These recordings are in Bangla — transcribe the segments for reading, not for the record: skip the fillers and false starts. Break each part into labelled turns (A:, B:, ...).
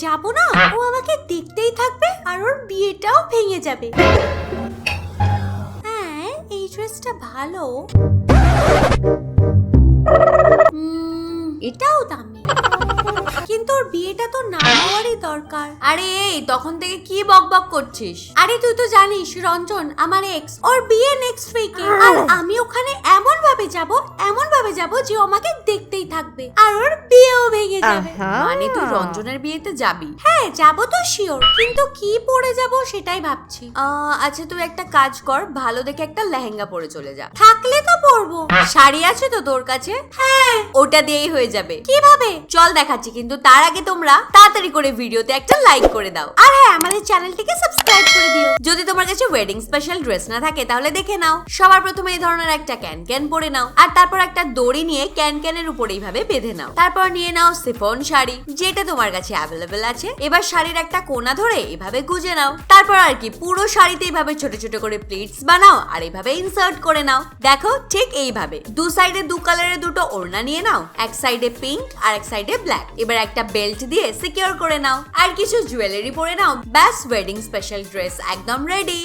A: যাব না, ও আমাকে দেখতেই থাকবে আর ওর বিয়েটাও ভেঙে যাবে। হ্যাঁ, এই ড্রেসটা ভালো, এটাও দামি, কিন্তু ওর বিয়েটা তো না হওয়ারই দরকার।
B: আরে এই তখন থেকে কি বকবক করছিস?
A: আরে তুই তো জানিস রঞ্জন আমার এক্স, ওর বিয়ে নেক্সট উইকে, আর আমি ওখানে এমন ভাবে যাব যে ও আমাকে দেখতেই থাকবে আর ওর বিয়েও ভেঙে যাবে।
B: মানে তুই রঞ্জনের বিয়েতে যাবি?
A: হ্যাঁ যাব তো শিওর, কিন্তু কি পরে যাব সেটাই ভাবছি।
B: আচ্ছা তুই একটা কাজ কর, ভালো দেখে একটা লেহেঙ্গা পরে চলে যা।
A: থাকলে তো পরবো।
B: শাড়ি আছে তো তোর কাছে?
A: হ্যাঁ।
B: ওটা দিয়েই হয়ে যাবে।
A: কিভাবে?
B: চল দেখাচ্ছি, কিন্তু তার আগে তোমরা তাড়াতাড়ি করে ভিডিওতে একটা লাইক করে দাও।
A: আর হ্যাঁ, আমাদের চ্যানেলটিকে সাবস্ক্রাইব করে দিও।
B: যদি তোমার কাছে ওয়েডিং স্পেশাল ড্রেস না থাকে তাহলে দেখে নাও। সবার প্রথমে এই ধরনের একটা ক্যান পরে নাও, আর তারপর একটা দড়ি নিয়ে ক্যানের উপরে এইভাবে বেঁধে নাও। তারপর নিয়ে নাও শিফন শাড়ি, যেটা তোমার কাছে অ্যাভেলেবেল আছে। এবার শাড়ির একটা কোনা ধরে এভাবে গুজে নাও। তারপর আর কি পুরো শাড়িতে এইভাবে ছোট ছোট করে প্লিটস বানাও আর এইভাবে ইনসার্ট করে নাও। দেখো ঠিক এইভাবে দু সাইডে দু কালারের দুটো ওড়না নিয়ে নাও, এক সাইডে পিঙ্ক আর এক সাইডে ব্ল্যাক। এবার একটা বেল্ট দিয়ে সিকিউর করে নাও আর কিছু জুয়েলারি পরে নাও। ব্যাস, ওয়েডিং স্পেশাল ড্রেস একদম রেডি।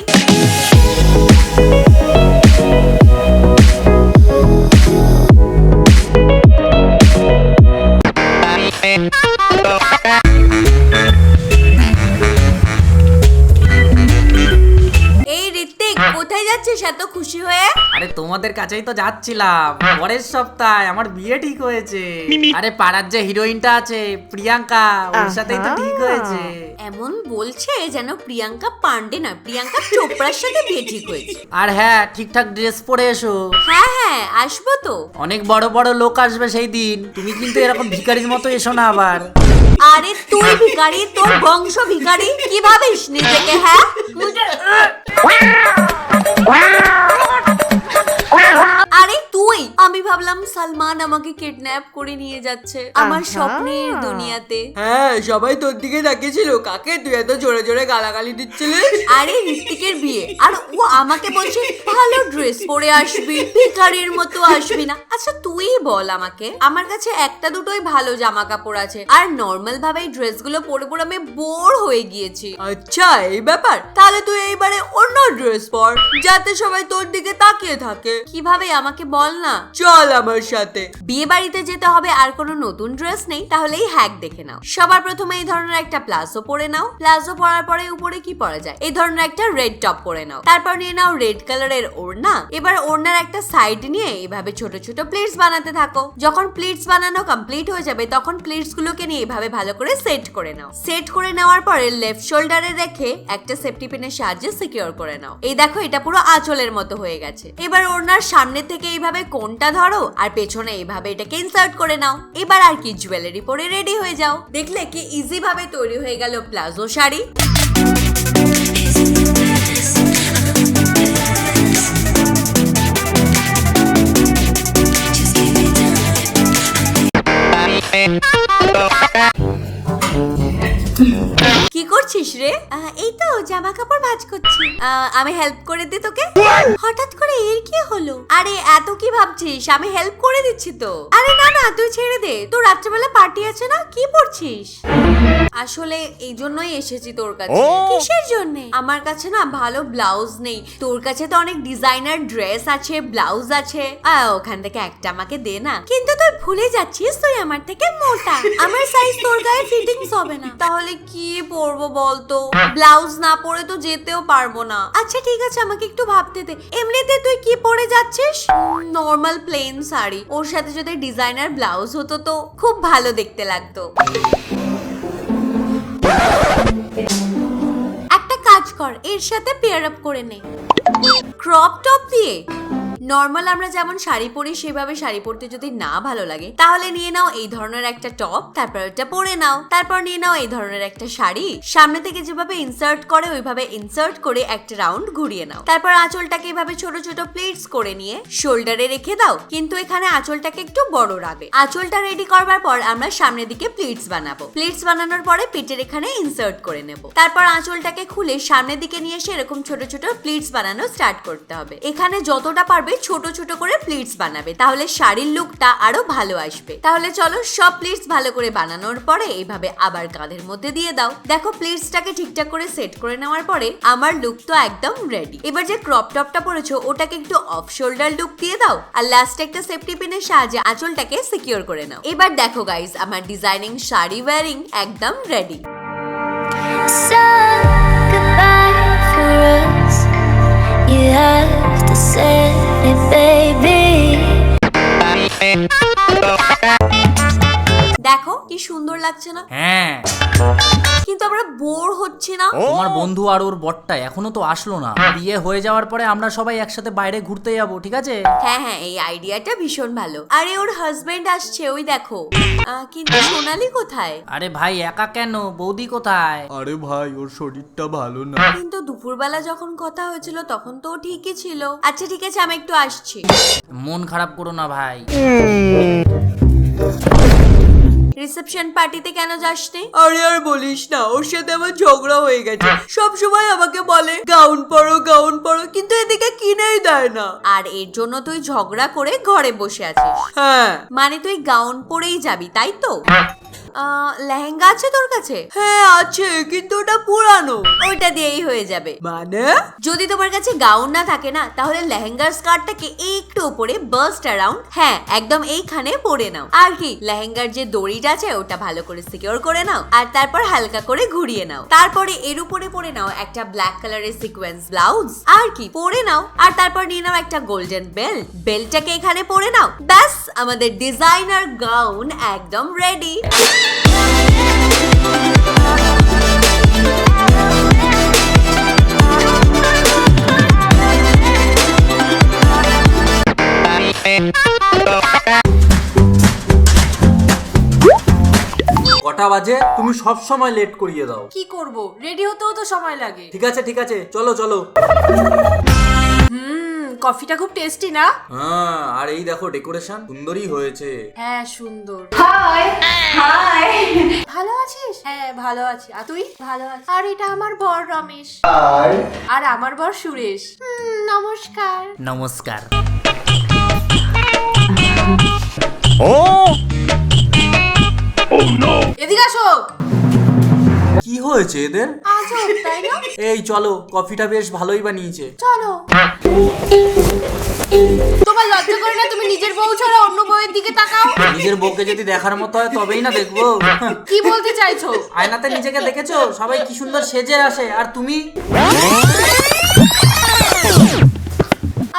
B: কোথায় যাচ্ছিস এত খুশি হয়ে?
C: আরে তোমাদের কাছেই তো যাচ্ছিলাম। পরের সপ্তাহে আমার বিয়ে ঠিক হয়েছে। আরে পাড়ার যে হিরোইনটা আছে প্রিয়াঙ্কা, ওর সাথেই তো ঠিক হয়েছে।
B: এমন বলছে যেন প্রিয়াঙ্কা পান্ডে না, প্রিয়াঙ্কা চোপড়ার সাথে বিয়ে ঠিক হয়েছে।
C: আর হ্যাঁ, ঠিকঠাক ড্রেস পরে এসো।
B: হ্যাঁ আসবো তো।
C: অনেক বড় বড় লোক আসবে সেই দিন, তুমি কিন্তু এরকম ভিখারির মতো এসো না আবার।
B: আরে তুই ভিখারি, তোর বংশ ভিখারি, কি ভাবিস নিজেকে? হ্যাঁ আরে তুই, আমি ভাবলাম সালমান আমাকে কিডন্যাপ করে নিয়ে যাচ্ছে আমার স্বপ্নের দুনিয়াতে।
D: হ্যাঁ, সবাই তোর দিকে তাকিয়েছিল। কাকে তুই এত জোরে জোরে গালাগালি দিচ্ছিলিস?
B: আরে ঋত্বিকের বিয়ে, আর ও আমাকে বলছে ভালো ড্রেস পরে আসবি, ভিখারির মতো আসবি না। আচ্ছা তুই বল আমাকে, আমার কাছে একটা দুটোই ভালো জামা কাপড় আছে, আর নর্মাল ভাবে এই ড্রেসগুলো পরে পরে আমি বোর হয়ে গিয়েছি।
D: আচ্ছা এই ব্যাপার, তাহলে তুই এইবারে অন্য ড্রেস পর যাতে সবাই তোর দিকে তাকিয়ে থাকে।
B: কিভাবে আমাকে বল না।
D: চল আমার সাথে।
B: বিয়ে বাড়িতে যেতে হবে আর কোনো নতুন ড্রেস নেই, তাহলে এই হ্যাক দেখে নাও। সবার প্রথমে এই ধরনের একটা প্লাজো পরে নাও। প্লাজো পরার পরে উপরে কি পরা যায়, এই ধরনের একটা রেড টপ পরে নাও। তারপর নিয়ে নাও রেড কালারের ওড়না। এবার ওড়নার একটা সাইড নিয়ে এইভাবে ছোট ছোট প্লেটস বানাতে থাকো। যখন প্লেটস বানানো কমপ্লিট হয়ে যাবে তখন প্লেটস গুলোকে নিয়ে এইভাবে ভালো করে সেট করে নাও। সেট করে নেওয়ার পরে লেফট শোল্ডারে রেখে একটা সেফটি পিনের সাহায্যে সিকিউর করে নাও। এই দেখো এটা পুরো আঁচলের মতো হয়ে গেছে। এবার ওড়নার সামনে থেকে এইভাবে কোনটা ধরো আর পেছনে এইভাবে এটাকে ইনসার্ট করে নাও। এবার আর কি জুয়েলারি পরে রেডি হয়ে যাও। দেখলে কি ইজি ভাবে তৈরি হয়ে গেল প্লাজো শাড়ি। কি করছিস রে?
A: এই তো জামা কাপড় ভাঁজ করছি।
B: আমি হেল্প করে দিই তোকে।
A: হঠাৎ করে এর কি হলো?
B: আরে এত কি ভাবছিস, আমি হেল্প করে দিচ্ছি তো।
A: আরে না না, তুই ছেড়ে দে। তোর রাত্রেবেলা পার্টি আছে না, কি পড়ছিস?
B: আসলে এই জন্যই এসেছি তোর কাছে।
A: কিসের জন্য?
B: আমার কাছে না ভালো ব্লাউজ নেই, তোর কাছে তো অনেক ডিজাইনার ড্রেস আছে, ব্লাউজ আছে, ওখান থেকে একটা আমাকে দে না।
A: কিন্তু তুই ভুলে যাচ্ছিস তুই আমার থেকে মোটা, আমার সাইজ তোর গায়ে ফিটিংস হবে না।
B: তাহলে কি পরবো বলতো? ব্লাউজ না পরে তো যেতেও পারবো না।
A: আচ্ছা ঠিক আছে, আমাকে একটু ভাবতে দে। এমনিতে তুই কি পরে যাচ্ছিস?
B: নর্মাল প্লেন শাড়ি, ওর সাথে যদি ডিজাইনার ব্লাউজ হতো তো খুব ভালো দেখতে লাগতো।
A: একটা কাজ কর, এর সাথে পেয়ার আপ করে নে।
B: ক্রপ টপ দিয়ে? নর্মাল আমরা যেমন শাড়ি পরি সেভাবে শাড়ি পরতে যদি না ভালো লাগে তাহলে নিয়ে নাও এই ধরনের একটা টপ, তারপর ওটা পরে নাও। তারপর নিয়ে নাও এই ধরনের একটা শাড়ি, সামনে থেকে যেভাবে ইনসার্ট করে ওইভাবে ইনসার্ট করে একটা রাউন্ড ঘুরিয়ে নাও। তারপর আঁচলটাকে এভাবে ছোট ছোট প্লেটস করে নিয়ে শোল্ডারে রেখে দাও, কিন্তু এখানে আঁচলটাকে একটু বড় রাখবে। আঁচলটা রেডি করবার পর আমরা সামনের দিকে প্লেটস বানাবো। প্লেটস বানানোর পরে পেটের এখানে ইনসার্ট করে নেব। তারপর আঁচলটাকে খুলে সামনের দিকে নিয়ে এসে এরকম ছোট ছোট প্লেটস বানানো স্টার্ট করতে হবে। এখানে যতটা পারবে ছোট ছোট করে প্লিটস বানাবে, তাহলে শাড়ির লুকটা আরো ভালো আসবে। তাহলে চলো সব প্লিটস ভালো করে বানানোর পরে এইভাবে আবার কাঁধের মধ্যে দিয়ে দাও। দেখো প্লিটসটাকে ঠিকঠাক করে সেট করে নেওয়ার পরে আমার লুক তো একদম রেডি। এবার যে ক্রপ টপটা পরেছো ওটাকে একটু অফ শোল্ডার লুক দিয়ে দাও, আর লাস্টে একটা সেফটি পিনের সাহায্যে আঁচলটাকে সিকিউর করে নাও। এবার দেখো গাইস, আমার ডিজাইনিং শাড়ি ওয়্যারিং একদম ready.
E: So goodbye for us. You have to say it, baby.
B: দেখো কি সুন্দর লাগছে না?
C: হ্যাঁ,
B: কিন্তু আমরা বোর হচ্ছি না?
C: তোমার বন্ধু আর ওর বরটা এখনো তো আসলো না। বিয়ে হয়ে যাওয়ার পরে আমরা সবাই একসাথে বাইরে ঘুরতে যাবো, ঠিক আছে?
B: হ্যাঁ হ্যাঁ, এই আইডিয়াটা ভীষণ ভালো। আরে ওর হাজবেন্ড আসছে, ওই দেখো। কিন্তু সোনালি কোথায়?
C: আরে ভাই একা কেন, বৌদি কোথায়?
F: আরে ভাই ওর শরীরটা ভালো না।
B: কিন্তু দুপুরবেলা যখন কথা হয়েছিল তখন তো ও ঠিকই ছিল। আচ্ছা ঠিক আছে, আমি একটু আসছি।
C: মন খারাপ করো না ভাই।
B: রিসেপশন পার্টিতে কেন যাসনি?
D: আরে আর বলিস না, ওর সাথে আমার ঝগড়া হয়ে গেছে। সব সময় আমাকে বলে গাউন পরো গাউন পরো, কিন্তু এদিকে কিনেই দেয় না।
B: আর এর জন্য তুই ঝগড়া করে ঘরে বসে আছিস?
D: হ্যাঁ
B: মানে তুই গাউন পরেই যাবি, তাই তো? লেহেঙ্গা আছে তোর কাছে?
D: হ্যাঁ আছে, কিন্তু ওটা পুরানো।
B: ওইটা দিয়েই হয়ে যাবে।
D: মানে
B: যদি তোমার কাছে গাউন না থাকে না, তাহলে লেহেঙ্গার স্কার্টটাকে একটু উপরে বাস্ট অ্যারাউন্ড, হ্যাঁ একদম এইখানে পরে নাও। আর কি, লেহেঙ্গার যে দড়িটা আছে ওটা ভালো করে সিকিউর করে নাও, আর তারপর হালকা করে ঘুরিয়ে নাও। তারপরে এর উপরে পরে নাও একটা ব্ল্যাক কালারের সিকোয়েন্স ব্লাউজ, আর কি পরে নাও। আর তারপর নিয়ে নাও একটা গোল্ডেন বেল্ট, বেল্টটাকে এখানে পরে নাও। ব্যাস, আমাদের ডিজাইনার গাউন একদম রেডি।
F: কটা বাজে? তুমি সব সময় লেট করিয়ে দাও।
A: কি করব, রেডি হতেও তো সময় লাগে।
F: ঠিক আছে চলো চলো।
A: কফিটা খুব টেস্টি না?
F: হ্যাঁ, আর এই দেখো ডেকোরেশন সুন্দরই হয়েছে।
A: হ্যাঁ সুন্দর। হাই হাই, ভালো আছিস? হ্যাঁ ভালো আছি। আর তুই? ভালো আছি। আর এটা আমার বর রমেশ। আর আমার বর সুরেশ। নমস্কার।
C: নমস্কার।
A: এদিকে আসো।
F: কি হয়েছে এদের?
A: আজব তাই না?
F: এই চলো, কফিটা বেশ ভালোই বানিয়েছে।
A: চলো। তোমার লজ্জা করে না? তুমি নিজের বউ ছাড়া অন্য বউয়ের দিকে তাকাও।
C: নিজের বউকে যদি দেখার মতো হয় তবেই না দেখবো।
A: কি বলতে চাইছো?
C: আয়নাতে নিজেকে দেখেছো? সবাই কি সুন্দর সেজে আসে, আর তুমি?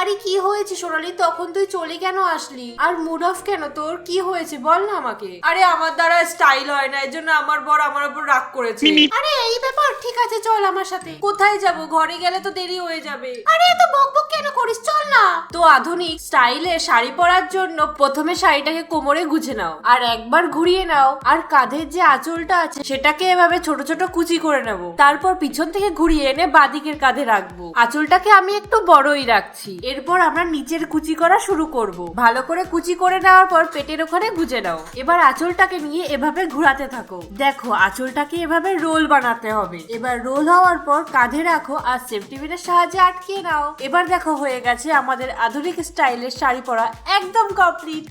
A: আরে কি হয়েছে সোনালি, তখন তুই চলে কেন আসলি? আর মুড অফ কেন তোর? কি হয়েছে বল না আমাকে।
D: আরে আমার দ্বারা স্টাইল হয় না, এর জন্য আমার বর আমার উপর রাগ করেছে।
A: আরে এই ব্যাপার, ঠিক আছে চল আমার সাথে।
D: কোথায় যাব? ঘরে গেলে তো দেরি হয়ে যাবে।
A: আরে এত বকবক কেন করিস, চল না। তো আধুনিক স্টাইলে শাড়ি পরার জন্য প্রথমে শাড়িটাকে কোমরে গুজে নাও, আর একবার ঘুরিয়ে নাও, আর কাঁধের যে আঁচলটা আছে সেটাকে এভাবে ছোট ছোট কুচি করে নেব। তারপর পিছন থেকে ঘুরিয়ে এনে বাদিকের কাঁধে রাখবো। আঁচলটাকে আমি একটু বড়ই রাখছি। এরপর আমরা নিচের কুচি করা শুরু করব। ভালো করে কুচি করে নেওয়ার পর পেটের ওখানে গুজে নাও। এবার আঁচলটাকে নিয়ে এভাবে ঘোরাতে থাকো। দেখো আঁচলটাকে এভাবে রোল বানাতে হবে। এবার রোল হওয়ার পর কাঁধে রাখো আর সেফটি পিনের সাহায্যে আটকিয়ে নাও। এবার দেখো হয়ে গেছে আমাদের আধুনিক স্টাইলের শাড়ি পরা একদম কমপ্লিট।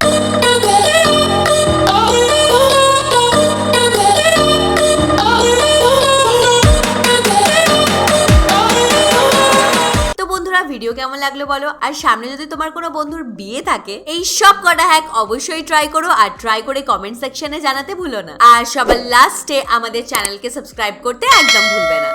B: ভিডিও কেমন লাগলো বলো, আর সামনে যদি তোমার কোনো বন্ধুর বিয়ে থাকে এই সব কটা হ্যাক অবশ্যই ট্রাই করো, আর ট্রাই করে কমেন্ট সেকশনে জানাতে ভুলো না। আর সবার লাস্টে আমাদের চ্যানেলকে সাবস্ক্রাইব করতে একদম ভুলবে না।